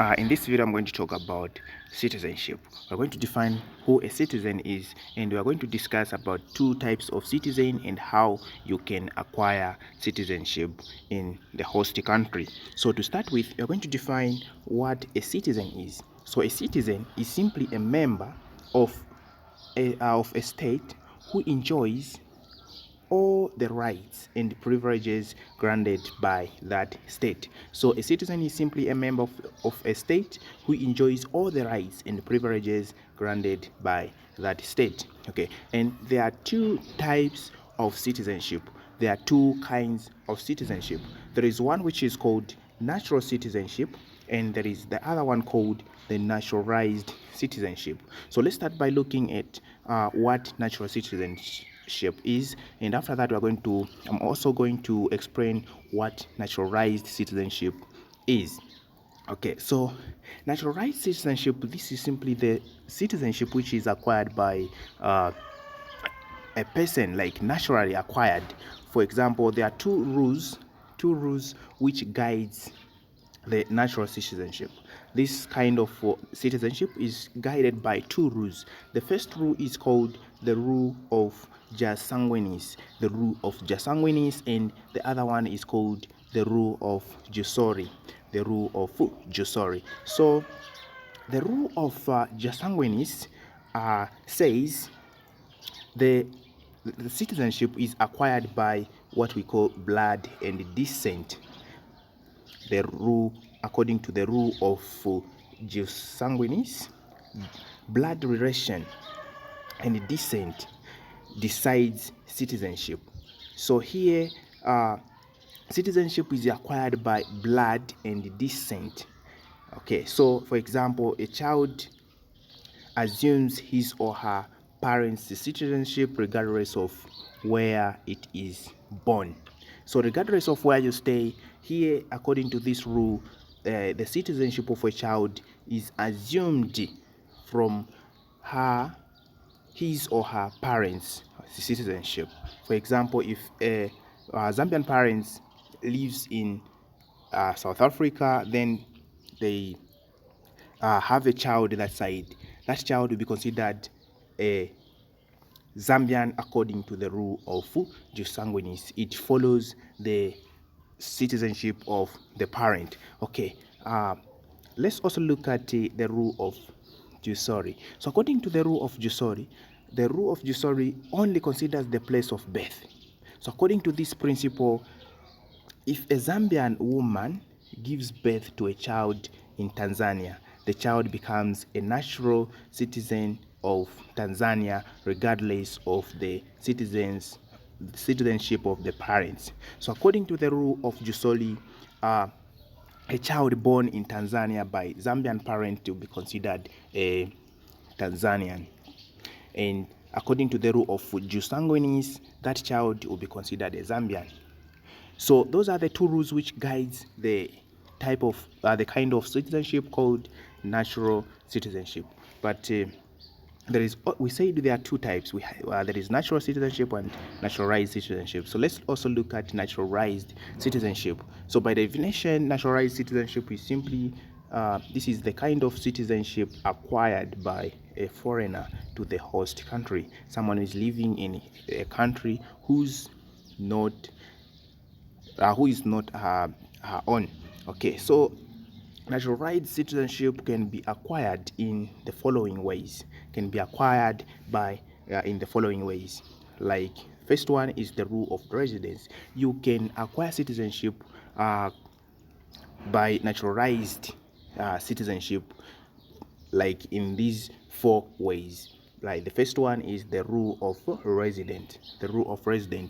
In this video, I'm going to talk about citizenship. We're going to define who a citizen is, and we're going to discuss about two types of citizen and how you can acquire citizenship in the host country. So to start with, we're going to define what a citizen is. So a citizen is simply a member of a state who enjoys all the rights and privileges granted by that state. So a citizen is simply a member of a state who enjoys all the rights and privileges granted by that state. Okay, and there are two types of citizenship. There are two kinds of citizenship. There is one which is called natural citizenship, and there is the other one called the naturalized citizenship. So let's start by looking at what natural citizenship is, and after that I'm also going to explain what naturalized citizenship is. Okay, so naturalized citizenship, this is simply the citizenship which is acquired by a person, like naturally acquired. For example, there are two rules which guides the natural citizenship. This kind of citizenship is guided by two rules. The first rule is called the rule of sanguinis, and the other one is called the rule of jusori. So the rule of sanguinis says the citizenship is acquired by what we call blood and descent. The rule, according to the rule of jus sanguinis, blood relation and descent decides citizenship. So here, citizenship is acquired by blood and descent. Okay, so for example, a child assumes his or her parents' citizenship regardless of where it is born. So regardless of where you stay, here, according to this rule, the citizenship of a child is assumed from his or her parents' citizenship. For example, if a Zambian parents lives in South Africa, then they have a child that side, that child will be considered a Zambian according to the rule of jus sanguinis. It follows the citizenship of the parent. Okay, let's also look at the rule of jusori. So according to the rule of jusori, only considers the place of birth. So according to this principle, if a Zambian woman gives birth to a child in Tanzania, the child becomes a natural citizen of Tanzania regardless of the citizenship of the parents. So according to the rule of Jusoli, a child born in Tanzania by Zambian parent will be considered a Tanzanian. And according to the rule of jus sanguinis, that child will be considered a Zambian. So those are the two rules which guides the type of the kind of citizenship called natural citizenship. But we said there are two types. There is natural citizenship and naturalized citizenship. So let's also look at naturalized citizenship. So by definition, naturalized citizenship is simply this is the kind of citizenship acquired by a foreigner to the host country. Someone is living in a country who is not her own. Okay, so naturalized citizenship can be acquired in the following ways. Like, first one is the rule of residence. You can acquire citizenship by naturalized citizenship, like in these four ways. Like the first one is the rule of resident.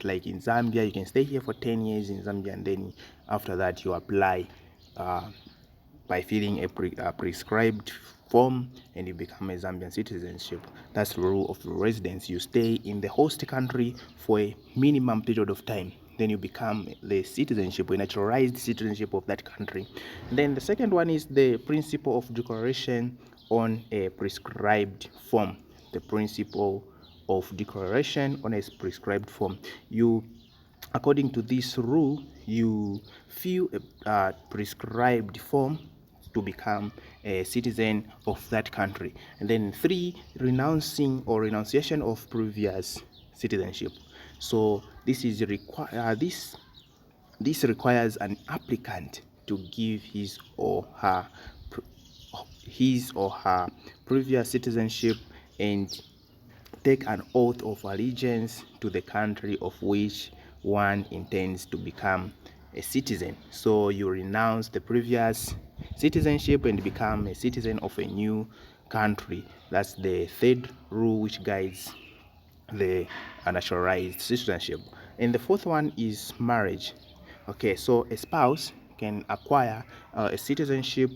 Like in Zambia, you can stay here for 10 years in Zambia, and then after that you apply by filling a prescribed form, and you become a Zambian citizenship. That's the rule of residence. You stay in the host country for a minimum period of time, then you become the citizenship, a naturalized citizenship of that country. Then the second one is the principle of declaration on a prescribed form. The principle of declaration on a prescribed form. According to this rule, you fill a prescribed form to become a citizen of that country. And then 3, renouncing or renunciation of previous citizenship. So this is this requires an applicant to give his or her previous citizenship and take an oath of allegiance to the country of which one intends to become a citizen. So you renounce the previous citizenship and become a citizen of a new country. That's the 3rd rule which guides the naturalized citizenship. And the 4th one is marriage. Okay, so a spouse can acquire a citizenship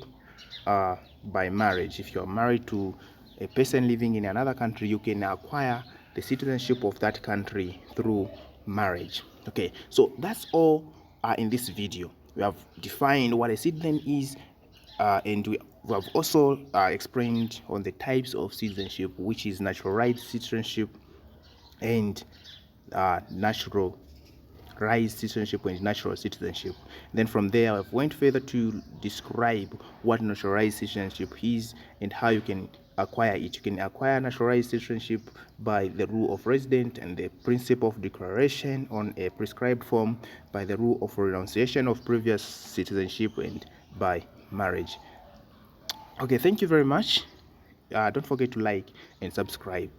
by marriage. If you're married to a person living in another country, you can acquire the citizenship of that country through marriage. Okay, so that's all in this video. We have defined what a citizen is, and we have also explained on the types of citizenship, which is naturalized citizenship and naturalized citizenship and natural citizenship. Then from there, I went further to describe what naturalized citizenship is and how you can acquire it. You can acquire naturalized citizenship by the rule of residence and the principle of declaration on a prescribed form, by the rule of renunciation of previous citizenship, and by marriage. Okay, thank you very much. Don't forget to like and subscribe.